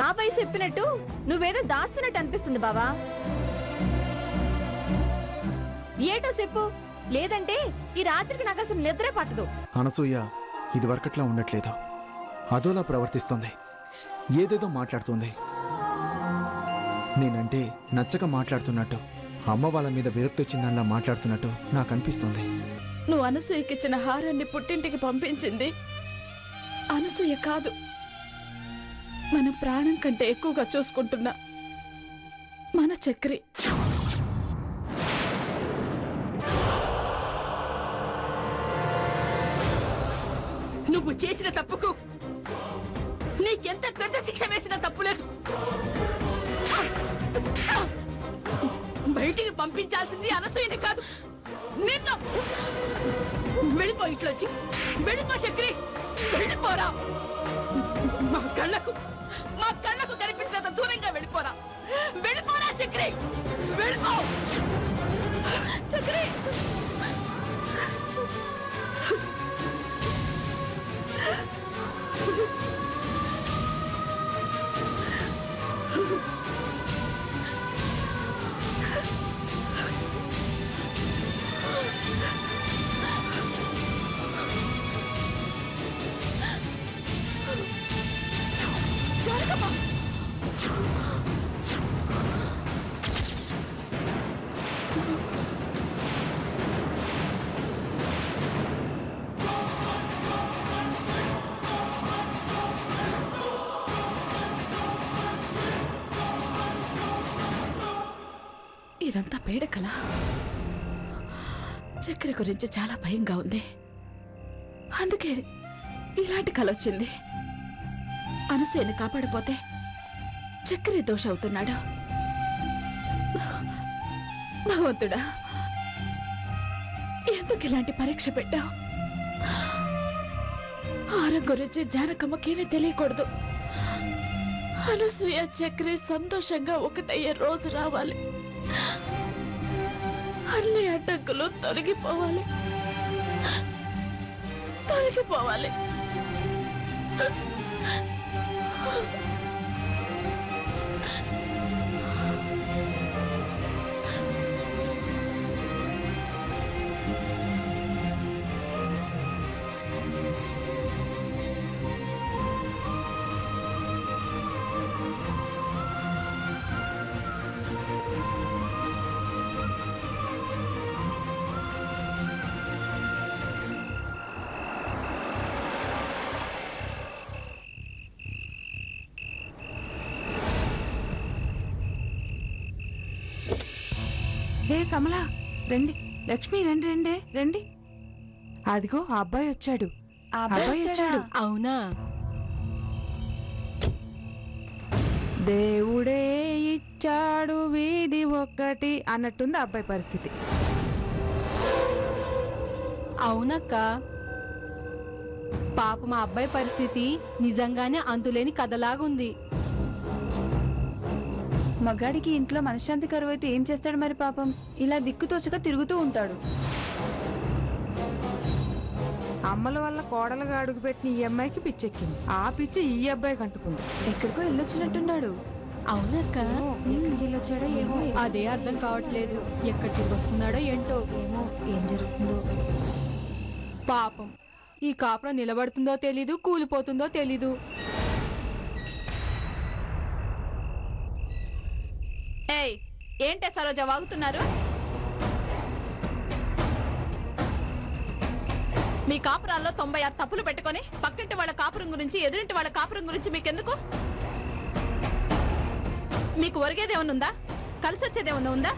బాబాయ్ చెప్పినట్టు నువ్వేదో దాస్తున్నట్టు అనిపిస్తుంది బావా. ఏటో చెప్పు, లేదంటే ఈ రాత్రికి నాకు అసలు నిద్రే పట్టదు. అనసూయ ఇది వరకట్లా ఉండట్లేదు, అదోలా ప్రవర్తిస్తుంది, ఏదేదో మాట్లాడుతుంది. నేనంటే నచ్చక మాట్లాడుతున్నట్టు, అమ్మ వాళ్ళ మీద విరక్తి వచ్చిందల్లా మాట్లాడుతున్నట్టు నాకు అనిపిస్తుంది. నువ్వు అనసూయకిచ్చిన హారాన్ని పుట్టింటికి పంపించింది అనసూయ కాదు, మన ప్రాణం కంటే ఎక్కువగా చూసుకుంటున్నా మన చక్రి. నువ్వు చేసిన తప్పుకు నీకెంత పెద్ద శిక్ష వేసినా తప్పులేదు. బయటికి పంపించాల్సింది అనసూయని కాదు, నిన్ను. వెళ్ళిపో, ఇంట్లోంచి వెళ్ళిపో చక్రి, వెళ్ళిపోరా. మా కళ్ళకు కనిపించినంత దూరంగా వెళ్ళిపోరా, వెళ్ళిపోరా చక్రి, వెళ్ళిపో చక్రి. ఇదంతా పేడకలా. చక్కెర గురించి చాలా భయంగా ఉంది, అందుకే ఇలాంటి కల వచ్చింది. అనసూయని కాపాడపోతే చక్కెర దోష అవుతున్నాడు. భగవంతుడా, ఎందుకు ఇలాంటి పరీక్ష పెట్టావు? హారం గురించి జానకమ్మకేమీ తెలియకూడదు. అనసూయ చక్రి సంతోషంగా ఒకటయ్యే రోజు రావాలి. అన్ని అడ్డంకులు తొలగిపోవాలి. రే కమలా, రండి. లక్ష్మి, రండి రండి రండి. అదిగో ఆ అబ్బాయి వచ్చాడు. అవునా? దేవుడే ఇచ్చాడు వీధి ఒక్కటి అన్నట్టుంది అబ్బాయి పరిస్థితి. అవునక్క, పాప మా అబ్బాయి పరిస్థితి నిజంగానే అంతులేని కథలాగుంది. మగాడికి ఇంట్లో మనశ్శాంతి కరువు అయితే ఏం చేస్తాడు మరి పాపం? ఇలా దిక్కుతోచగా తిరుగుతూ ఉంటాడు. అమ్మల వల్ల కోడలుగా అడుగుపెట్టిన ఈ అమ్మాయికి పిచ్చెక్కింది, ఆ పిచ్చి ఈ అబ్బాయికి అంటుకుంది. ఎక్కడికో వెళ్ళొచ్చినట్టున్నాడు. అవునక్క, ఎక్కడికి వెళ్ళొచ్చాడో ఏమో, అదే అర్థం కావట్లేదు. ఎక్కడికి వస్తున్నాడో ఏంటో, ఏమో ఏం జరుగుతుందో. పాపం ఈ కాపురం నిలబడుతుందో తెలీదు, కూలిపోతుందో తెలీదు. ఏయ్, ఏంటే సరోజ వాగుతున్నారు? మీ కాపురాల్లో 96 తప్పులు పెట్టుకొని పక్కింటి వాళ్ళ కాపురం గురించి, ఎదురింటి వాళ్ళ కాపురం గురించి మీకెందుకు? మీకు ఒరిగేదేమన్నా ఉందా? కలిసి వచ్చేదేమన్నా ఉందా?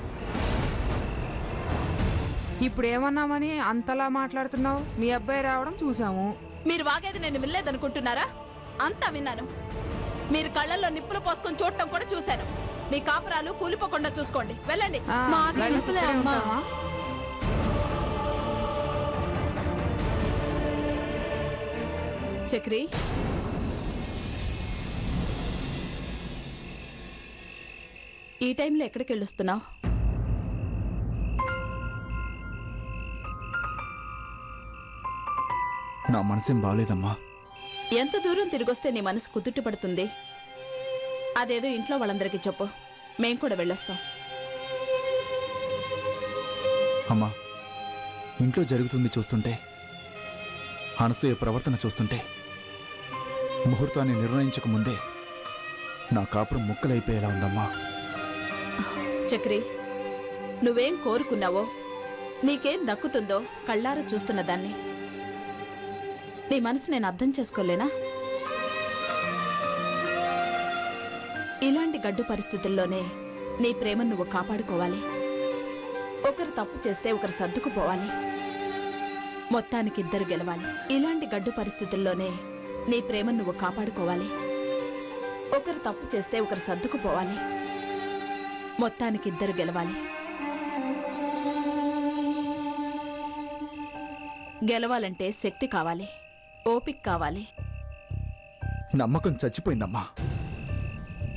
ఇప్పుడు ఏమన్నామని అంతలా మాట్లాడుతున్నావు? మీ అబ్బాయి రావడం చూసాము. మీరు వాగేది నేను వినలేదనుకుంటున్నారా? అంతా విన్నాను. మీరు కళ్ళల్లో నిప్పులు పోసుకొని చూడటం కూడా చూశాను. మీ కాపురాలు కూలిపోకుండా చూసుకోండి, వెళ్ళండి. చక్రి, ఈ టైంలో ఎక్కడికి వెళ్ళొస్తున్నావు? నా మనసేం బాలేదమ్మా. ఎంత దూరం తిరిగొస్తే నీ మనసు కుదుట పడుతుంది? అదేదో ఇంట్లో వాళ్ళందరికీ చెప్పు, మేం కూడా వెళ్ళొస్తాం. అమ్మా, ఇంట్లో జరుగుతుంది చూస్తుంటే, అనసూయ ప్రవర్తన చూస్తుంటే, ముహూర్తాన్ని నిర్ణయించక ముందే నా కాపురం ముక్కలైపోయేలా ఉందమ్మా. చక్రి, నువ్వేం కోరుకున్నావో, నీకేం దక్కుతుందో కళ్ళారా చూస్తున్న దాన్ని నీ మనసు నేను అర్థం చేసుకోలేనా? ఇలాంటి గడ్డు పరిస్థితుల్లోనే నీ ప్రేమను నువ్వు కాపాడుకోవాలి. ఒకరు తప్పు చేస్తే ఒకరు సర్దుకుపోవాలి. మొత్తానికి ఇద్దరు గెలవాలి. ఇలాంటి గడ్డు పరిస్థితుల్లోనే నీ ప్రేమను నువ్వు కాపాడుకోవాలి. ఒకరు తప్పు చేస్తే ఒకరు సర్దుకుపోవాలి. మొత్తానికి ఇద్దరు గెలవాలి. గెలవాలంటే శక్తి కావాలి, ఓపిక కావాలి. నమ్మకం చచ్చిపోయిందమ్మా.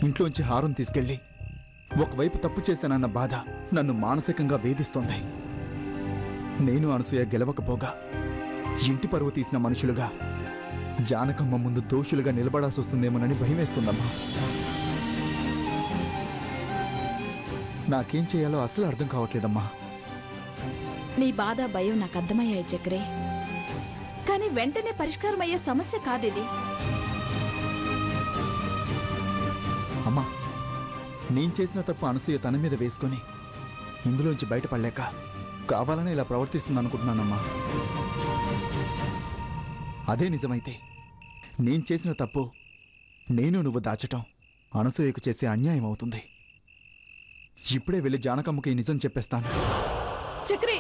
ఇంట్లోంచి హారం తీసుకెళ్ళి ఒకవైపు తప్పు చేశానన్న బాధ నన్ను మానసికంగా వేధిస్తోంది. నేను అనసూయ గెలవకపోగా ఇంటి పరువు తీసిన మనుషులుగా జానకమ్మ ముందు దోషులుగా నిలబడాల్సి వస్తుందేమోనని భయమేస్తుందమ్మా. నాకేం చేయాలో అసలు అర్థం కావట్లేదమ్మా. నీ బాధ భయం నాకు అర్థమయ్యాయి చక్రే, కానీ వెంటనే పరిష్కారం అయ్యే సమస్య కాదిది. అమ్మా, నేను చేసిన తప్పు అనసూయ తన మీద వేసుకొని ఇందులోంచి బయటపడలేక కావాలనే ఇలా ప్రవర్తిస్తుంది అనుకుంటున్నానమ్మా. అదే నిజమైతే నేను చేసిన తప్పు నేను నువ్వు దాచటం అనసూయకు చేసే అన్యాయం అవుతుంది. ఇప్పుడే వెళ్ళి జానకమ్మకి ఈ నిజం చెప్పేస్తాను. చక్రి,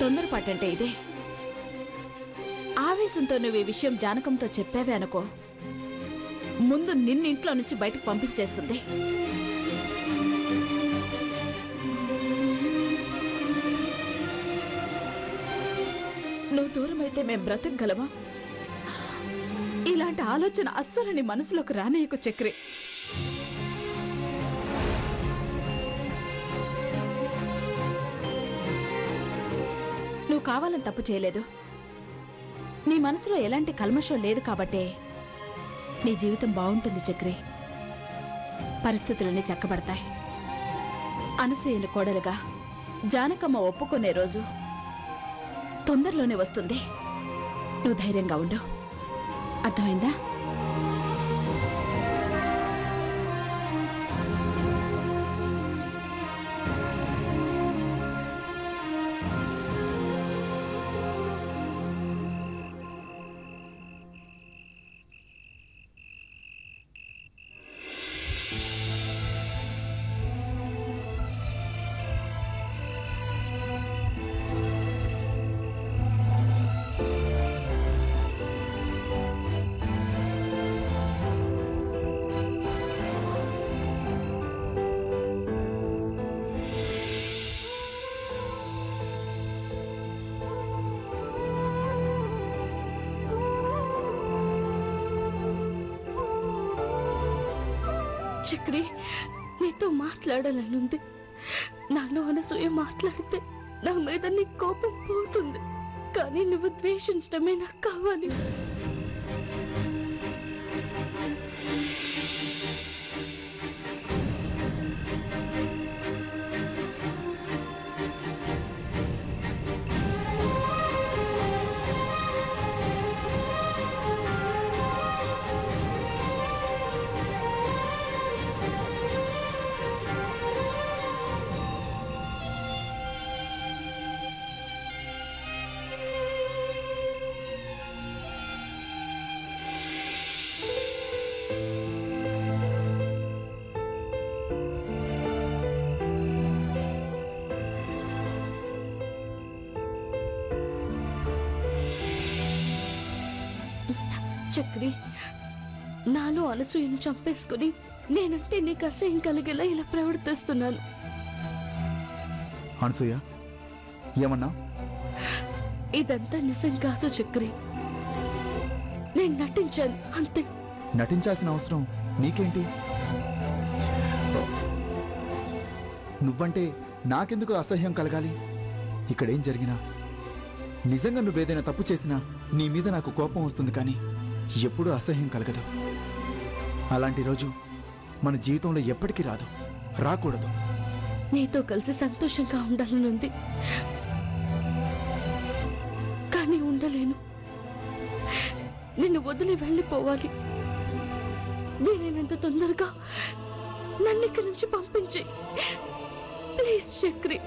తొందరపాటంటే ఇదే. ఆవేశంతో నువ్వు ఈ విషయం జానకంతో చెప్పావే అనుకో, ముందు నిన్నింట్లో నుంచి బయటకు పంపించేస్తుంది. నువ్వు దూరమైతే మేం బ్రతకగలమా? ఇలాంటి ఆలోచన అస్సలు నీ మనసులోకి రానేయకు చక్రి. నువ్వు కావాలని తప్పు చేయలేదు. నీ మనసులో ఎలాంటి కల్మషం లేదు కాబట్టే నీ జీవితం బాగుంటుంది చక్రి. పరిస్థితులన్నీ చక్కబడతాయి. అనసూయని కోడలుగా జానకమ్మ ఒప్పుకునే రోజు తొందరలోనే వస్తుంది. నువ్వు ధైర్యంగా ఉండు. అర్థమైందా? చక్రి, నీతో మాట్లాడాలనుంది. నాలో అనసూయ మాట్లాడితే నా మీద నీ కోపం పోతుంది, కానీ నువ్వు ద్వేషించడమే నాకు కావాలి. చక్రి, నాలో అనసూయను చంపేసుకుని నేనంటే నీకు అసహ్యం కలిగేలా ఇలా ప్రవర్తిస్తున్నాను. అనసూయ, ఏమన్నా? ఇదంతా నిజం కాదు చక్రి, నేను నటించాను అంతే. నటించాల్సిన అవసరం నీకేంటి? నువ్వంటే నాకెందుకు అసహ్యం కలగాలి? ఇక్కడేం జరిగినా, నిజంగా నువ్వేదైనా తప్పు చేసినా నీ మీద నాకు కోపం వస్తుంది, కానీ ఎప్పుడూ అసహ్యం కలగదు. అలాంటి రోజు మన జీవితంలో ఎప్పటికీ రాదు, రాకూడదు. నీతో కలిసి సంతోషంగా ఉండాలనుంది, కానీ ఉండలేను. నిన్ను వదిలి వెళ్ళిపోవాలి. వీలైనంత తొందరగా నన్ను ఇక్కడి నుంచి పంపించి ప్లీజ్ చక్రి.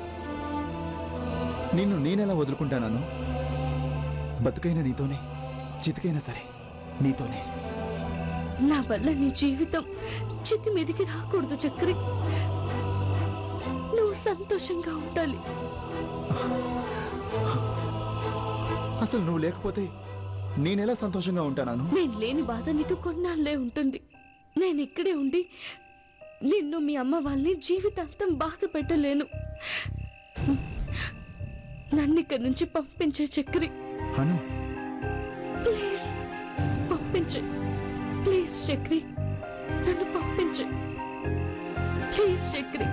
నిన్ను నేనెలా వదులుకుంటాను? బతుకైనా నీతోనే, చితికైనా సరే నీతోనే. నా వల్ల నీ జీవితం చితి మీదికి రాకూడదు చక్రి. నువ్వు సంతోషంగా ఉండాలి. అసలు నువ్వు లేకపోతే నేనెలా సంతోషంగా ఉంటాను? నేను లేని బాధ నీకు కొన్నాళ్ళే ఉంటుంది. నేను ఇక్కడే ఉండి నిన్ను మీ అమ్మ వాళ్ళని జీవితాంతం బాధ పెట్టలేను. నన్ను ఇక్కడి నుంచి పంపించే చక్రి. అను, ప్లీజ్ పంపించే. ప్లీజ్ చక్రి, నన్ను పంపించే. ప్లీజ్ చక్రి.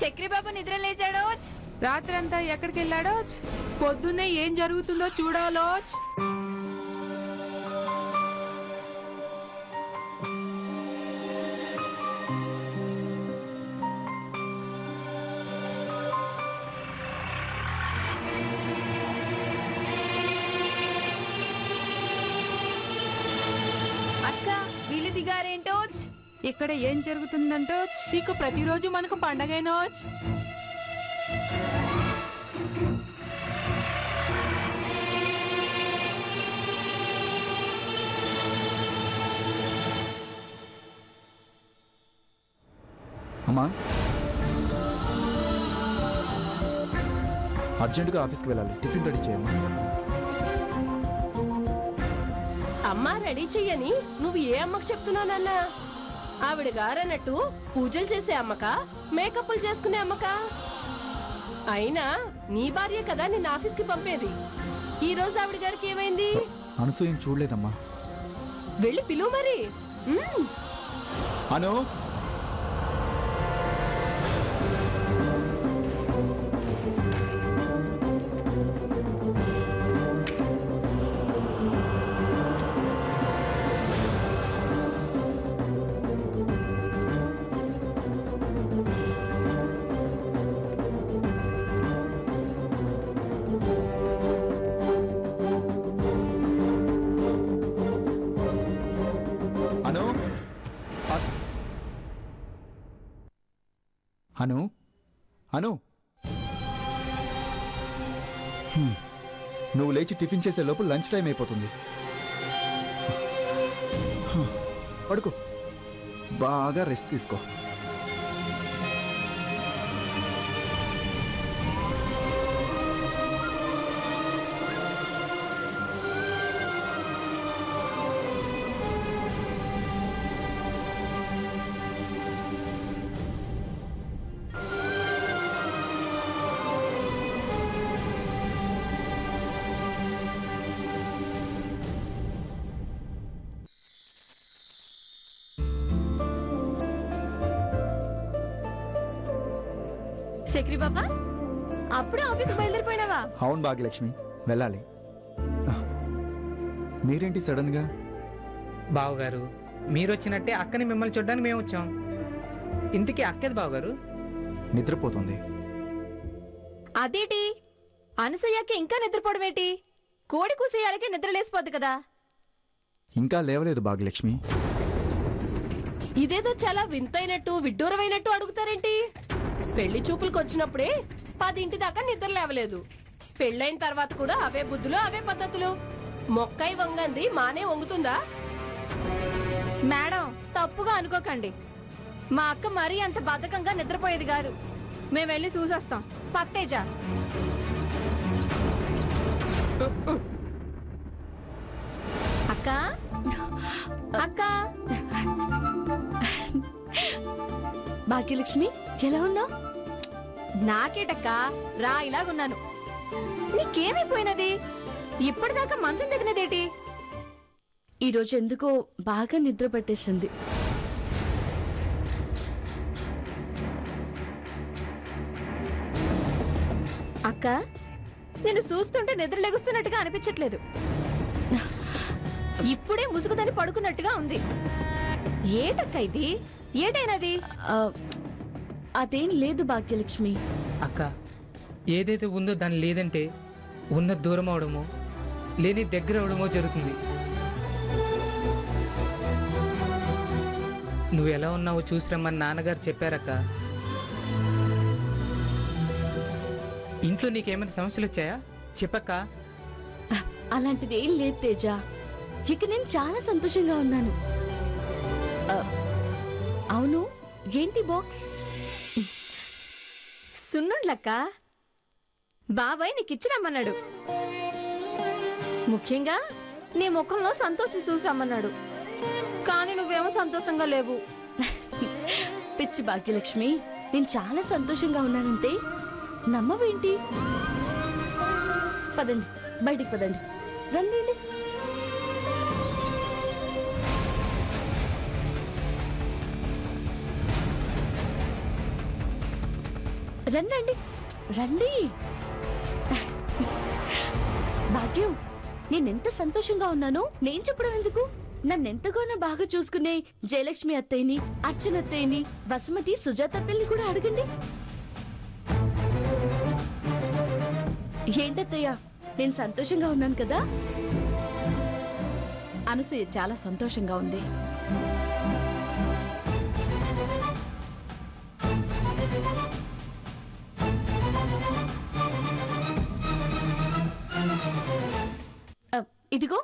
చక్రి బాబు నిద్ర లేచాడో? రాత్రంతా ఎక్కడికి వెళ్ళాడో? పొద్దున్నే ఏం జరుగుతుందో చూడాలో. అక్క వీళ్ళు దిగారేంటో? ఇక్కడ ఏం జరుగుతుందంటో? ఇక ప్రతిరోజు మనకు పండగైనో. అమ్మా, అర్జెంటుగా ఆఫీస్కి వెళ్ళాలి. టిఫిన్ రెడీ చేయమ్మా. అమ్మా రెడీ చెయ్యని నువ్వు ఏ అమ్మకు చెప్తున్నానన్నా? ఆవిడ గారన్నట్టు పూజలు చేసే అమ్మక, మేకప్లు చేసుకునే అమ్మక? అయినా నీ భార్య కదా నిన్న ఆఫీస్కి పంపేది. ఈ రోజు ఆవిడ గారికి ఏమైంది? అనసూయం చూడలేదమ్మా. వెళ్ళి పిలువు మరి. అను, అను, అను, నువ్వు లేచి టిఫిన్ చేసే లోపు లంచ్ టైం అయిపోతుంది. పడుకో, బాగా రెస్ట్ తీసుకో. చక్రి బాబా అప్పుడే ఆఫీస్ బయలుదేరిపోయినావా? అవును భాగ్యలక్ష్మి, వెళ్ళాలి. మీరేంటి సడన్ గా? బావగారు, మీరు వచ్చినట్టే అక్కని మిమ్మల్ని చూడడానికి మేము వచ్చాం. ఇంతకీ అక్కది బావగారు? నిద్రపోతుంది. అదేటి అనసూయకి ఇంకా నిద్రపోవడం ఏంటి? కోడి కూసేయాలకి నిద్ర లేసిపోద్ది కదా. ఇంకా లేవలేదు భాగ్యలక్ష్మి. ఇదేదో చాలా వింతైనట్టు విడ్డూరమైనట్టు అడుగుతారేంటి? పెళ్లి చూపులకు వచ్చినప్పుడే 10 దాకా నిద్ర లేవలేదు. పెళ్ళైన తర్వాత కూడా అవే బుద్ధులు అవే పద్ధతులు. మొక్కై వంగంది మానే వంగుతుందా? మేడం తప్పుగా అనుకోకండి. మా అక్క మరీ అంత బద్ధకంగా నిద్రపోయేది కాదు. మేము వెళ్ళి చూసొస్తాం. పత్తేజ అక్క అక్క. భాగ్యలక్ష్మి ఎలా ఉన్నావు? నాకేటక్క రా ఇలాగున్నాను. నీకేమైపోయినది? ఇప్పటిదాకా మంచం దిగినదేటి? ఈరోజు ఎందుకో బాగా నిద్ర పట్టేసింది. అక్క నేను చూస్తుంటే నిద్ర లెగుస్తున్నట్టుగా అనిపించట్లేదు. ఇప్పుడే ముసుగుదని పడుకున్నట్టుగా ఉంది. ఏటక్క ఇది? ఏటైనది? అదేం లేదు భాగ్యలక్ష్మి. అక్క ఏదైతే ఉందో దాని లేదంటే ఉన్న దూరం అవడమో లేని దగ్గర అవడమో జరుగుతుంది. నువ్వు ఎలా ఉన్నావో చూసిరమ్మని నాన్నగారు చెప్పారక్క. ఇంట్లో నీకేమైనా సమస్యలు వచ్చాయా చెప్పక్క. అలాంటిది ఏం లేదు తేజ. ఇక నేను చాలా సంతోషంగా ఉన్నాను. అవును, ఏంటి బాక్స్? సున్నుండ్లక్క. బాబాయ్ నీకిచ్చి రమ్మన్నాడు. ముఖ్యంగా నీ ముఖంలో సంతోషం చూసి రమ్మన్నాడు. కానీ నువ్వేమో సంతోషంగా లేవు. పిచ్చి భాగ్యలక్ష్మి, నేను చాలా సంతోషంగా ఉన్నానంటే నమ్మవేంటి? పదండి, బయటికి పదండి. రండి. రండి రండి. భాగ్యం, నేనెంత సంతోషంగా ఉన్నానో నేను చెప్పడం ఎందుకు? నన్నెంతగానో బాగా చూసుకునే జయలక్ష్మి అత్తయ్యని, అర్చన అత్తయ్యని, వసుమతి, సుజాత అత్తయ్యని కూడా అడగండి. ఏంటత్తయ్య, నేను సంతోషంగా ఉన్నాను కదా? అనసూయ చాలా సంతోషంగా ఉంది. ఇదిగో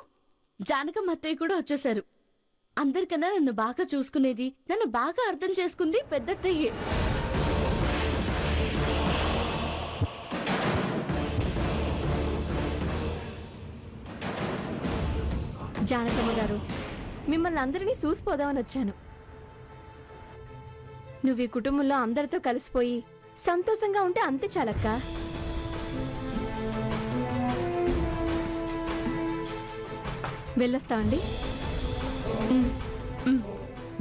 జానకమ్మ అత్తయ్య కూడా వచ్చేశారు. అందరికన్నా నన్ను బాగా చూసుకునేది, నన్ను బాగా అర్థం చేసుకుంది పెద్దత్తయ్యే. జానకమ్మ గారు, మిమ్మల్ని అందరినీ చూసిపోదామని వచ్చాను. నువ్వు ఈ కుటుంబంలో అందరితో కలిసిపోయి సంతోషంగా ఉంటే అంతే చాలక్క. వెళ్ళొస్తా అండి.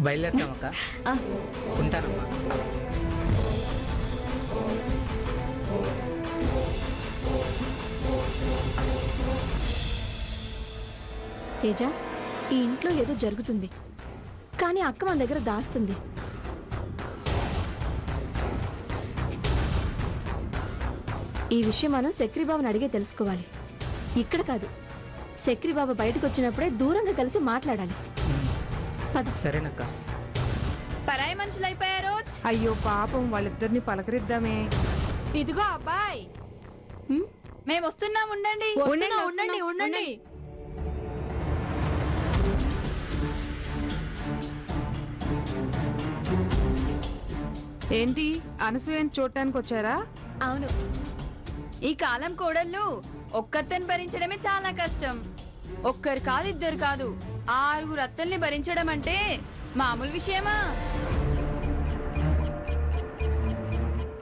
బయలుదేరుతామక్క. ఉంటానమ్మా. తేజ, ఈ ఇంట్లో ఏదో జరుగుతుంది, కానీ అక్క మన దగ్గర దాస్తుంది. ఈ విషయం మనం చక్రిబాబుని అడిగే తెలుసుకోవాలి. ఇక్కడ కాదు, చక్రిబాబు బయటకు వచ్చినప్పుడే దూరంగా కలిసి మాట్లాడాలి. సరేనక్క. పరాయి మనుషులు అయిపోయారు. అయ్యో పాపం, వాళ్ళిద్దరిని పలకరిద్దామే. ఇదిగో అబ్బాయి, మేము వస్తున్నాం. ఉండండి. ఏంటి, అనసూయని చూడటానికి వచ్చారా? అవును. ఈ కాలం కోడళ్ళు ఒక్కత్తని భరించడమే చాలా కష్టం. ఒక్కరు కాదు, ఇద్దరు కాదు, 6 అత్తల్ని భరించడం అంటే మామూలు విషయమా?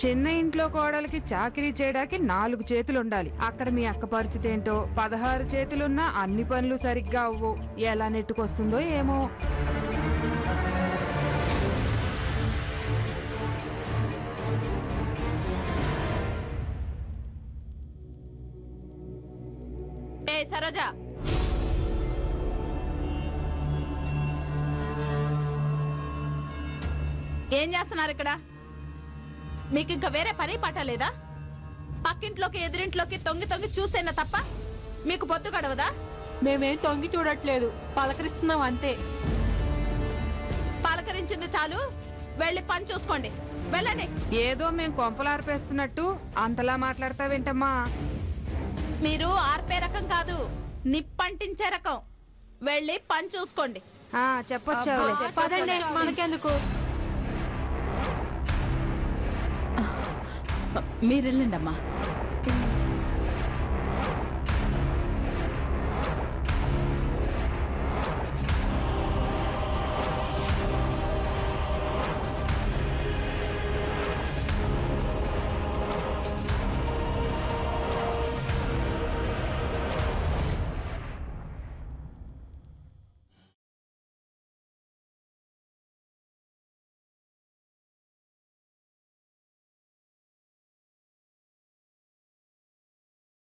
చిన్న ఇంట్లో కోడలికి చాకిరీ చేయడానికి 4 చేతులు ఉండాలి. అక్కడ మీ అక్క పరిస్థితి ఏంటో? 16 చేతులున్నా అన్ని పనులు సరిగ్గా అవ్వవు. ఎలా నెట్టుకొస్తుందో ఏమో. సరోజా, ఏం చేస్తున్నారు ఇక్కడ? మీకు ఇంకా వేరే పని పట్టలేదా? పక్కింట్లోకి ఎదురింట్లోకి తొంగి తొంగి చూస్తేనా తప్ప మీకు పొద్దు గడవదా? మేమేం తొంగి చూడట్లేదు, పలకరిస్తున్నాం అంతే. పలకరించింది చాలు, వెళ్ళి పని చూసుకోండి. వెళ్ళండి. ఏదో మేం కొంపలార్పేస్తున్నట్టు అంతలా మాట్లాడతావేంటమ్మా? మీరు ఆర్పే రకం కాదు, నిప్పంటించే రకం. వెళ్ళి పని చూసుకోండి. చెప్పొచ్చావులే. పదండి, మనకెందుకు. మీరెళ్ళండి అమ్మా.